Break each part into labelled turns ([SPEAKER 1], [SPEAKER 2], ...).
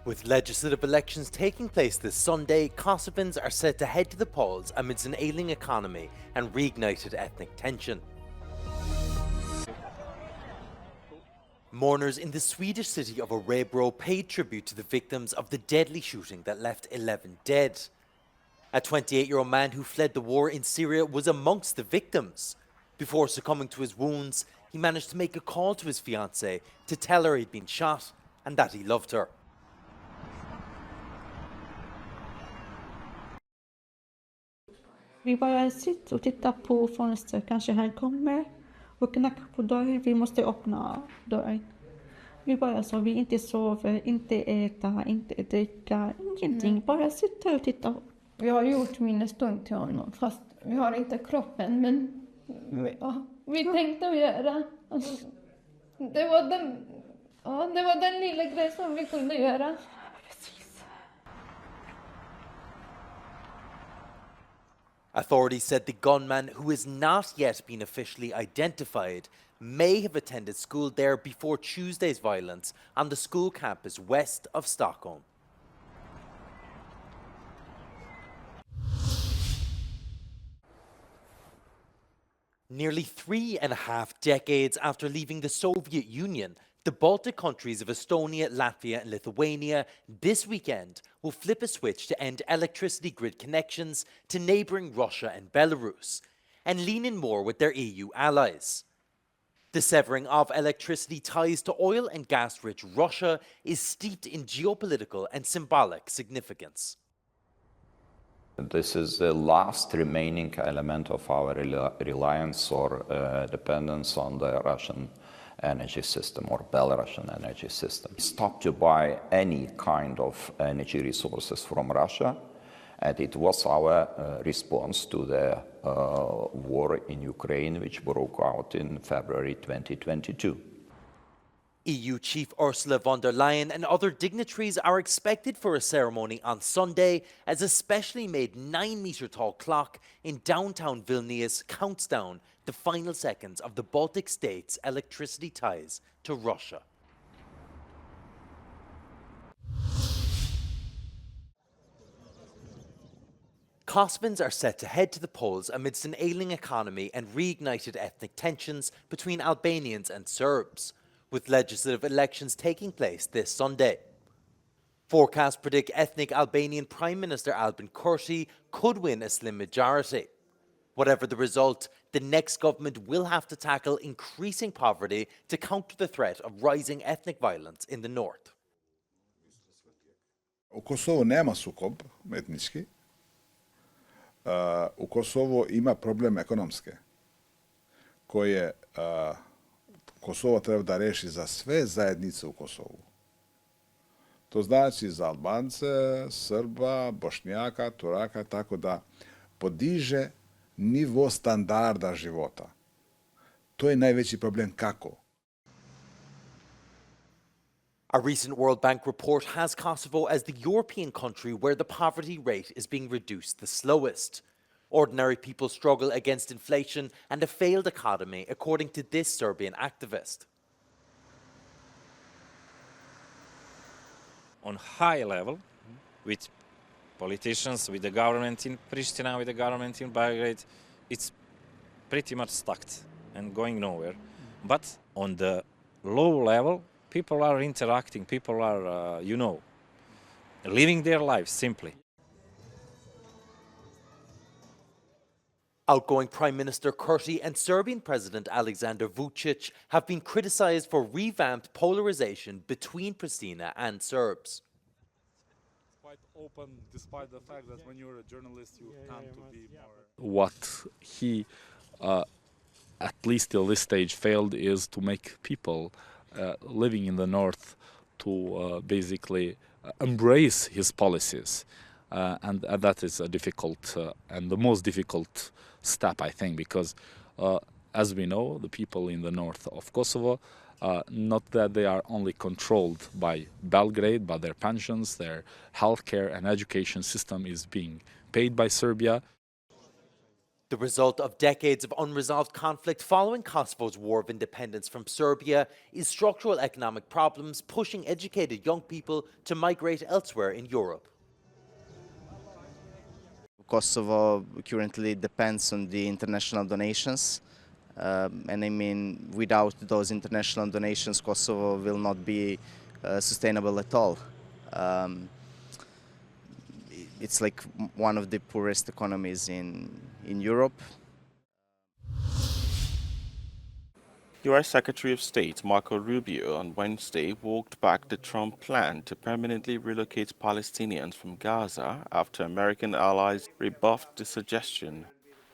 [SPEAKER 1] With legislative elections taking place this Sunday, Kosovans are set to head to the polls amidst an ailing economy and reignited ethnic tension. Mourners in the Swedish city of Örebro paid tribute to the victims of the deadly shooting that left 11 dead. A 28-year-old man who fled the war in Syria was amongst the victims. Before succumbing to his wounds, he managed to make a call to his fiancée to tell her he'd been shot and that he loved her.
[SPEAKER 2] Vi bara sitter och tittar på fönstret, kanske han kommer och knackar på dörren, vi måste öppna dörren. Vi bara så, vi inte sover, inte äta, inte dricka, ingenting, bara sitter och tittar.
[SPEAKER 3] Vi har gjort minnesstund till honom, fast vi har inte kroppen, men vi tänkte att göra. Alltså, det var den lilla grejen som vi kunde göra.
[SPEAKER 1] Authorities said the gunman, who has not yet been officially identified, may have attended school there before Tuesday's violence on the school campus west of Stockholm. Nearly 3.5 decades after leaving the Soviet Union, the Baltic countries of Estonia, Latvia and Lithuania this weekend will flip a switch to end electricity grid connections to neighbouring Russia and Belarus and lean in more with their EU allies. The severing of electricity ties to oil and gas-rich Russia is steeped in geopolitical and symbolic significance.
[SPEAKER 4] This is the last remaining element of our reliance or dependence on the Russian energy system or Belarusian energy system. Stopped to buy any kind of energy resources from Russia, and it was our response to the war in Ukraine, which broke out in February 2022.
[SPEAKER 1] EU Chief Ursula von der Leyen and other dignitaries are expected for a ceremony on Sunday as a specially made 9-metre-tall clock in downtown Vilnius counts down the final seconds of the Baltic states' electricity ties to Russia. Kosovans are set to head to the polls amidst an ailing economy and reignited ethnic tensions between Albanians and Serbs, with legislative elections taking place this Sunday. Forecasts predict ethnic Albanian Prime Minister Albin Kurti could win a slim majority. Whatever the result, the next government will have to tackle increasing poverty to counter the threat of rising ethnic violence in the north.
[SPEAKER 5] U Kosovu nema sukob etnički. U Kosovu ima problem ekonomske koje Kosovo treba da reši za sve zajednice u Kosovu. To znači za Albance, Srba, Bošnjaka, Turaka, tako da podiže nivo standarda života. To je najveći problem kako.
[SPEAKER 1] A recent World Bank report has Kosovo as the European country where the poverty rate is being reduced the slowest. Ordinary people struggle against inflation and a failed economy, according to this Serbian activist.
[SPEAKER 6] On high level, with politicians, with the government in Pristina, with the government in Belgrade, it's pretty much stuck and going nowhere. But on the low level, people are interacting, people are, living their lives simply.
[SPEAKER 1] Outgoing Prime Minister Kurti and Serbian President Aleksandar Vučić have been criticized for revamped polarization between Pristina and Serbs.
[SPEAKER 7] It's quite open, despite the fact that when you're a journalist, you tend to be more...
[SPEAKER 8] What he, at least till this stage, failed is to make people living in the north to basically embrace his policies. And that is a difficult and the most difficult step, I think, because as we know, the people in the north of Kosovo, not that they are only controlled by Belgrade, but their pensions, their healthcare and education system is being paid by Serbia.
[SPEAKER 1] The result of decades of unresolved conflict following Kosovo's war of independence from Serbia is structural economic problems pushing educated young people to migrate elsewhere in Europe.
[SPEAKER 9] Kosovo currently depends on the international donations. And I mean, without those international donations, Kosovo will not be sustainable at all. It's like one of the poorest economies in Europe.
[SPEAKER 10] U.S. Secretary of State Marco Rubio on Wednesday walked back the Trump plan to permanently relocate Palestinians from Gaza after American allies rebuffed the suggestion.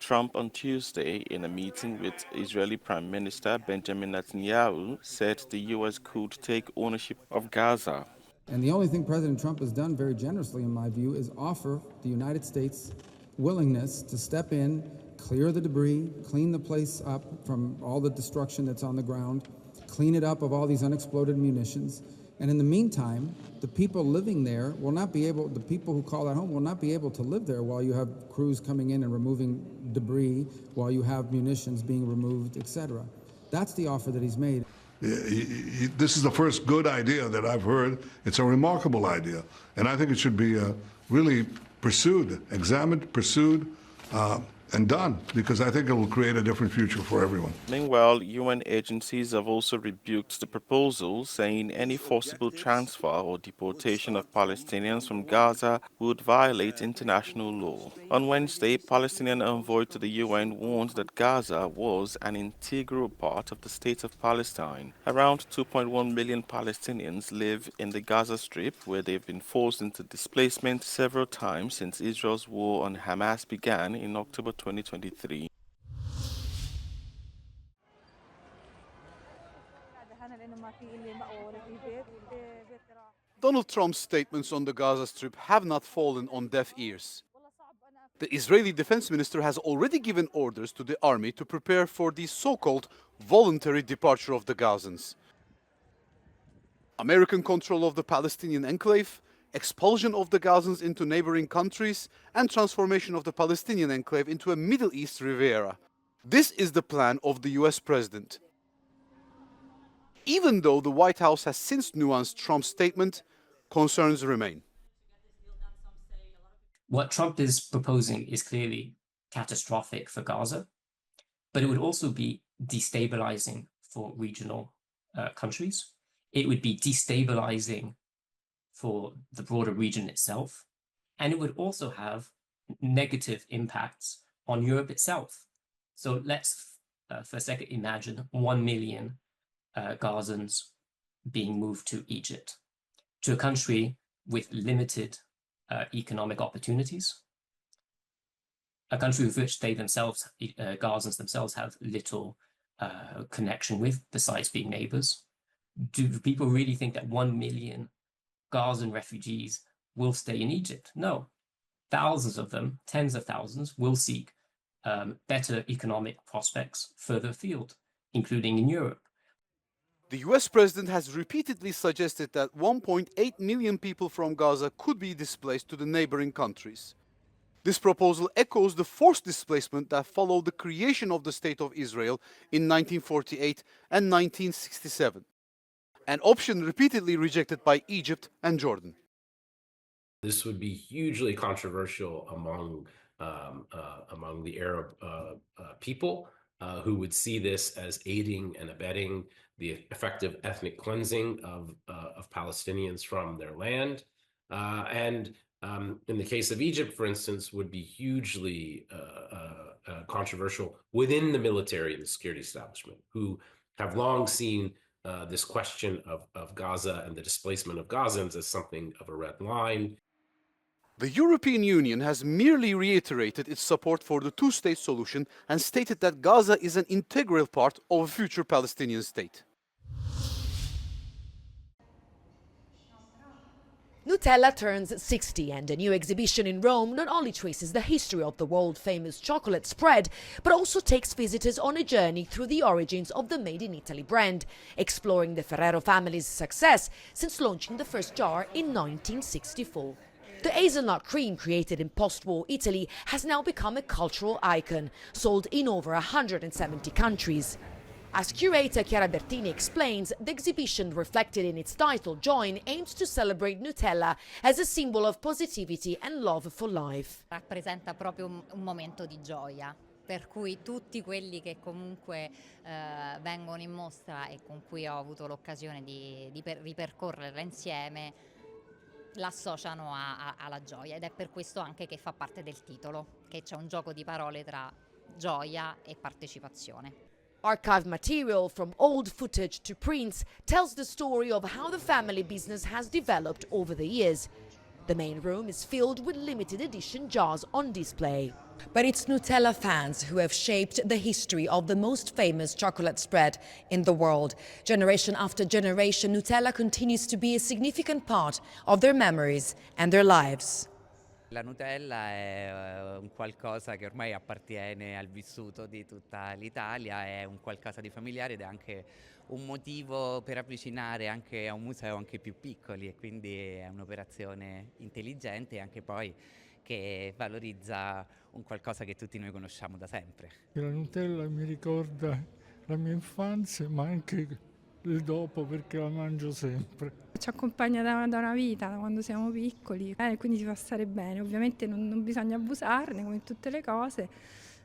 [SPEAKER 10] Trump on Tuesday, in a meeting with Israeli Prime Minister Benjamin Netanyahu, said the U.S. could take ownership of Gaza.
[SPEAKER 11] And the only thing President Trump has done very generously, in my view, is offer the United States willingness to step in, clear the debris, clean the place up from all the destruction that's on the ground, clean it up of all these unexploded munitions. And in the meantime, the people living there will not be able, the people who call that home will not be able to live there while you have crews coming in and removing debris, while you have munitions being removed, etc. That's the offer that he's made.
[SPEAKER 12] This is the first good idea that I've heard. It's a remarkable idea. And I think it should be really pursued, examined, pursued, and done, because I think it will create a different future for everyone.
[SPEAKER 10] Meanwhile, UN agencies have also rebuked the proposal, saying any forcible transfer or deportation of Palestinians from Gaza would violate international law. On Wednesday, Palestinian envoy to the UN warned that Gaza was an integral part of the state of Palestine. Around 2.1 million Palestinians live in the Gaza Strip, where they've been forced into displacement several times since Israel's war on Hamas began in October 2023.
[SPEAKER 13] Donald Trump's statements on the Gaza Strip have not fallen on deaf ears. The Israeli defense minister has already given orders to the army to prepare for the so-called voluntary departure of the Gazans. American control of the Palestinian enclave, expulsion of the Gazans into neighboring countries, and transformation of the Palestinian enclave into a Middle East Riviera. This is the plan of the US president. Even though the White House has since nuanced Trump's statement, concerns remain.
[SPEAKER 14] What Trump is proposing is clearly catastrophic for Gaza, but it would also be destabilizing for regional countries. It would be destabilizing for the broader region itself, and it would also have negative impacts on Europe itself. So let's for a second imagine 1 million Gazans being moved to Egypt, to a country with limited economic opportunities, a country with which they themselves, Gazans themselves, have little connection with, besides being neighbors. Do people really think that 1 million Gazan refugees will stay in Egypt? No. Thousands of them, tens of thousands, will seek better economic prospects further afield, including in Europe.
[SPEAKER 13] The US president has repeatedly suggested that 1.8 million people from Gaza could be displaced to the neighboring countries. This proposal echoes the forced displacement that followed the creation of the State of Israel in 1948 and 1967, an option repeatedly rejected by Egypt and Jordan.
[SPEAKER 15] This would be hugely controversial among the Arab people who would see this as aiding and abetting the effective ethnic cleansing of Palestinians from their land. And in the case of Egypt, for instance, would be hugely controversial within the military and the security establishment, who have long seen this question of Gaza and the displacement of Gazans as something of a red line.
[SPEAKER 13] The European Union has merely reiterated its support for the two-state solution and stated that Gaza is an integral part of a future Palestinian state.
[SPEAKER 16] Nutella turns 60, and a new exhibition in Rome not only traces the history of the world-famous chocolate spread, but also takes visitors on a journey through the origins of the Made in Italy brand, exploring the Ferrero family's success since launching the first jar in 1964. The hazelnut cream created in post-war Italy has now become a cultural icon, sold in over 170 countries. As curator Chiara Bertini explains, the exhibition, reflected in its title Join, aims to celebrate Nutella as a symbol of positivity and love for life.
[SPEAKER 17] Rappresenta proprio un momento di gioia, per cui tutti quelli che comunque vengono in mostra e con cui ho avuto l'occasione di ripercorrerla insieme l'associano alla gioia, ed è per questo anche che fa parte del titolo, che c'è un gioco di parole tra gioia e partecipazione.
[SPEAKER 16] Archived material from old footage to prints tells the story of how the family business has developed over the years. The main room is filled with limited edition jars on display. But it's Nutella fans who have shaped the history of the most famous chocolate spread in the world. Generation after generation, Nutella continues to be a significant part of their memories and their lives.
[SPEAKER 18] La Nutella è un qualcosa che ormai appartiene al vissuto di tutta l'Italia, è un qualcosa di familiare ed è anche un motivo per avvicinare anche a un museo anche più piccoli, e quindi è un'operazione intelligente e anche poi che valorizza un qualcosa che tutti noi conosciamo da sempre.
[SPEAKER 19] La Nutella mi ricorda la mia infanzia, ma anche il dopo, perché la mangio sempre.
[SPEAKER 20] Ci accompagna da una vita, da quando siamo piccoli, quindi si fa stare bene. Ovviamente non bisogna abusarne come in tutte le cose,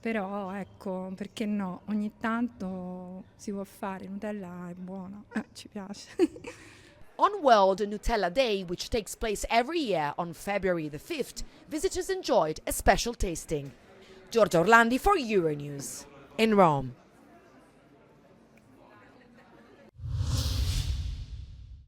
[SPEAKER 20] però ecco, perché no, ogni tanto si può fare, Nutella è buona, ci piace.
[SPEAKER 16] On World Nutella Day, which takes place every year on February the 5th, visitors enjoyed a special tasting. Giorgia Orlandi for Euronews in Rome.